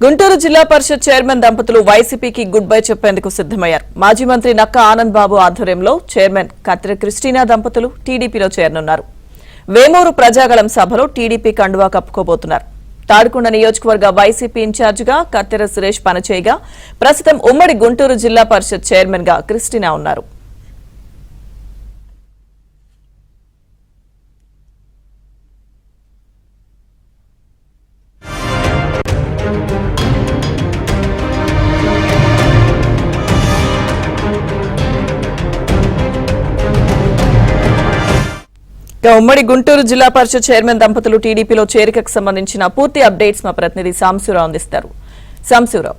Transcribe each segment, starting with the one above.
గుంటూరు జిల్లా పరిషత్ చైర్మన్ దంపతులు వైసీపీకి గుడ్ బై చెప్పేందుకు సిద్దమయ్యారు. మాజీ మంత్రి నక్కా ఆనంద్ బాబు ఆధ్వర్యంలో చైర్మన్ కత్తిర క్రిస్టినా దంపతులు టీడీపీలో చేరనున్నారు. వేమూరు ప్రజాగళం సభలో టీడీపీ కండువా కప్పుకోబోతున్నారు. తాడికొండ నియోజకవర్గ వైసీపీ ఇన్ఛార్జిగా కత్తెర సురేష్ పనిచేయగా ప్రస్తుతం ఉమ్మడి గుంటూరు జిల్లా పరిషత్ చైర్మన్ గా క్రిస్టినా ఉన్నారు. ఉమ్మడి గుంటూరు జిల్లా పరిషత్ చైర్మన్ దంపతులు టీడీపీలో చేరికకు సంబంధించిన పూర్తి అప్డేట్స్ మా ప్రతినిధి సాంబశివరావు అందిస్తారు. సాంబశివరావు,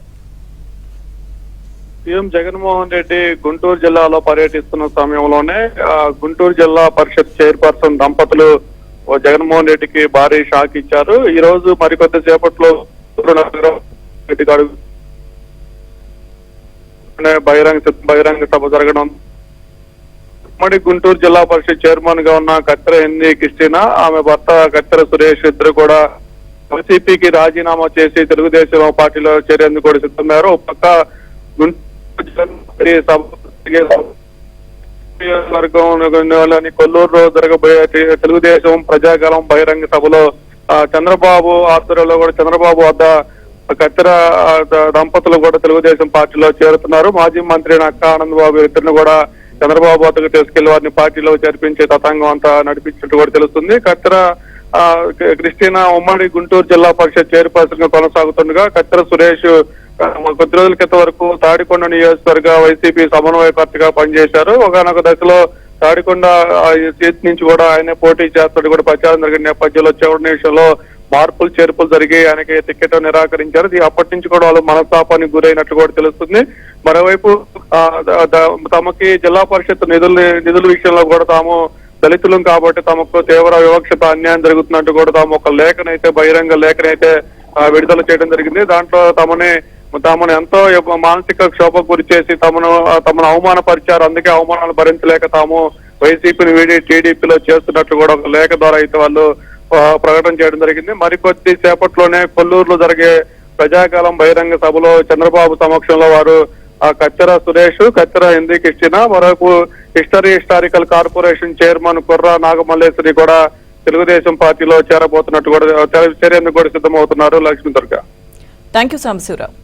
సీఎం జగన్మోహన్ రెడ్డి గుంటూరు జిల్లాలో పర్యటిస్తున్న సమయంలోనే గుంటూరు జిల్లా పరిషత్ చైర్పర్సన్ దంపతులు జగన్మోహన్ రెడ్డికి భారీ షాక్ ఇచ్చారు. ఈ రోజు మరికొద్ది సేపట్లో బహిరంగ సభ జరగడం. ఉమ్మడి గుంటూరు జిల్లా పరిషత్ చైర్మన్ గా ఉన్న కత్తెర క్రిస్టినా, ఆమె భర్త కత్తెర సురేష్ ఇద్దరు కూడా వైసీపీకి రాజీనామా చేసి తెలుగుదేశం పార్టీలో చేరేందుకు కూడా సిద్ధమయ్యారు. ఒక పక్క నియోజకవర్గంలోని కొల్లూరులో జరగబోయే తెలుగుదేశం ప్రజాగళం బహిరంగ సభలో చంద్రబాబు ఆధ్వర్యంలో కూడా చంద్రబాబు వద్ద కత్తెర దంపతులు కూడా తెలుగుదేశం పార్టీలో చేరుతున్నారు. మాజీ మంత్రి నక్కా ఆనంద్ బాబు ఇద్దరిని కూడా చంద్రబాబు వద్దకు తీసుకెళ్లి వారిని పార్టీలో చేర్పించే తతంగం అంతా నడిపించినట్టు కూడా తెలుస్తుంది. కత్తెర క్రిస్టినా ఉమ్మడి గుంటూరు జిల్లా పరిషత్ చైర్పర్సన్ గా కొనసాగుతుండగా కత్తెర సురేష్ కొద్ది రోజుల క్రితం వరకు తాడికొండ నియోజకవర్గ వైసీపీ సమన్వయకర్తగా పనిచేశారు. ఒకనొక దశలో తాడికొండ సీట్ నుంచి కూడా ఆయనే పోటీ చేస్తాడు కూడా ప్రచారం జరిగిన నేపథ్యంలో చివరి నిమిషంలో మార్పులు చేర్పులు జరిగి ఆయనకి టికెట్ నిరాకరించారు. అప్పటి నుంచి కూడా వాళ్ళు మనస్తాపానికి గురైనట్లు కూడా తెలుస్తుంది. మరోవైపు తమకి జిల్లా పరిషత్ నిధుల విషయంలో కూడా తాము దళితులం కాబట్టి తమకు తీవ్ర వివక్షత అన్యాయం జరుగుతున్నట్టు కూడా తాము ఒక లేఖనైతే బహిరంగ లేఖనైతే విడుదల చేయడం జరిగింది. దాంట్లో తమను ఎంతో మానసిక క్షోభకు గురి చేసి తమను అవమానపరిచారు. అందుకే అవమానాలు భరించలేక తాము వైసీపీని వీడి టీడీపీలో చేస్తున్నట్లు కూడా ఒక లేఖ ద్వారా అయితే వాళ్ళు ప్రకటన చేయడం జరిగింది. మరికొద్ది సేపట్లోనే కొల్లూరులో జరిగే ప్రజాకాలం బహిరంగ సభలో చంద్రబాబు సమక్షంలో వారు కత్తెర సురేష్, కత్తెర క్రిస్టినా, మరొక historical corporation chairman Kurra Nagamalleswari కూడా తెలుగుదేశం పార్టీలో చేరబోతున్నట్టు కూడా చేరేందుకు కూడా సిద్ధమవుతున్నారు. లక్ష్మీ దుర్గా. Thank you Sambasivarao.